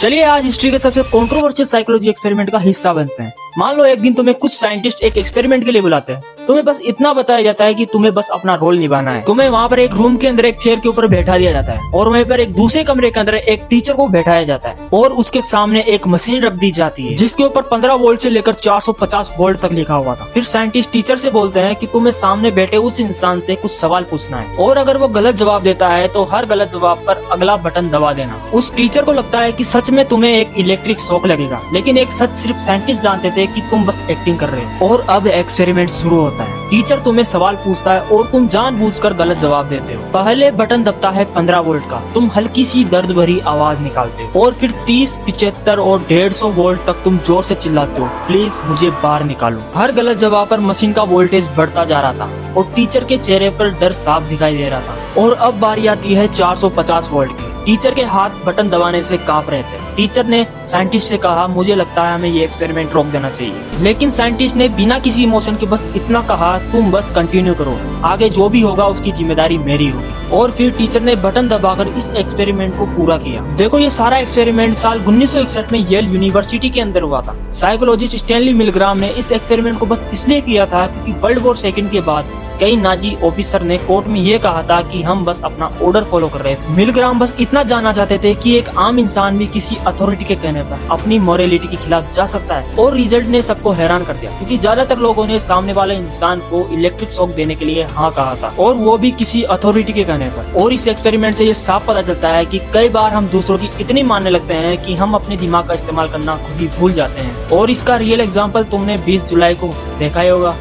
चलिए आज हिस्ट्री के सबसे कंट्रोवर्शियल साइकोलॉजी एक्सपेरिमेंट का हिस्सा बनते हैं। मान लो एक दिन तुम्हें कुछ साइंटिस्ट एक एक्सपेरिमेंट के लिए बुलाते हैं। तुम्हें बस इतना बताया जाता है कि तुम्हें बस अपना रोल निभाना है। तुम्हें वहाँ पर एक रूम के अंदर एक चेयर के ऊपर बैठा दिया जाता है और वहीं पर एक दूसरे कमरे के अंदर एक टीचर को बैठाया जाता है और उसके सामने एक मशीन रख दी जाती है जिसके ऊपर 15 वोल्ट से लेकर 450 वोल्ट तक लिखा हुआ था। फिर साइंटिस्ट टीचर से बोलते हैं कि तुम्हें सामने बैठे उस इंसान से कुछ सवाल पूछना है और अगर वो गलत जवाब देता है तो हर गलत जवाब पर अगला बटन दबा देना। उस टीचर को लगता है कि सच में तुम्हें एक इलेक्ट्रिक शॉक लगेगा, लेकिन एक सच सिर्फ साइंटिस्ट जानते थे कि तुम बस एक्टिंग कर रहे हो। और अब एक्सपेरिमेंट शुरू होता है। टीचर तुम्हें सवाल पूछता है और तुम जानबूझकर गलत जवाब देते हो। पहले बटन दबता है 15 वोल्ट का, तुम हल्की सी दर्द भरी आवाज निकालते हो और फिर 30, 75 और 150 वोल्ट तक तुम जोर से चिल्लाते हो, प्लीज मुझे बाहर निकालो। हर गलत जवाब पर मशीन का वोल्टेज बढ़ता जा रहा था और टीचर के चेहरे पर डर साफ दिखाई दे रहा था। और अब बारी आती है 450 वोल्ट की। टीचर के हाथ बटन दबाने से कांप रहे थे। टीचर ने साइंटिस्ट से कहा, मुझे लगता है हमें ये एक्सपेरिमेंट रोक देना चाहिए। लेकिन साइंटिस्ट ने बिना किसी इमोशन के बस इतना कहा, तुम बस कंटिन्यू करो, आगे जो भी होगा उसकी जिम्मेदारी मेरी होगी। और फिर टीचर ने बटन दबाकर इस एक्सपेरिमेंट को पूरा किया। देखो ये सारा एक्सपेरिमेंट साल 1961 में येल यूनिवर्सिटी के अंदर हुआ था। साइकोलॉजिस्ट स्टैनली मिलग्राम ने इस एक्सपेरिमेंट को बस इसलिए किया था क्योंकि वर्ल्ड वॉर सेकंड के बाद कई नाजी ऑफिसर ने कोर्ट में ये कहा था कि हम बस अपना ऑर्डर फॉलो कर रहे थे। मिलग्राम बस इतना जानना चाहते थे कि एक आम इंसान भी किसी अथॉरिटी के कहने पर अपनी मोरालिटी के खिलाफ जा सकता है। और रिजल्ट ने सबको हैरान कर दिया क्योंकि ज्यादातर लोगों ने सामने वाले इंसान को इलेक्ट्रिक शॉक देने के लिए हाँ कहा था, और वो भी किसी अथॉरिटी के कहने पर। और इस एक्सपेरिमेंट से ये साफ पता चलता है कि कई बार हम दूसरों की इतनी मानने लगते हैं कि हम अपने दिमाग का इस्तेमाल करना खुद ही भूल जाते हैं। और इसका रियल एग्जाम्पल तुमने 20 जुलाई को देखा ही होगा।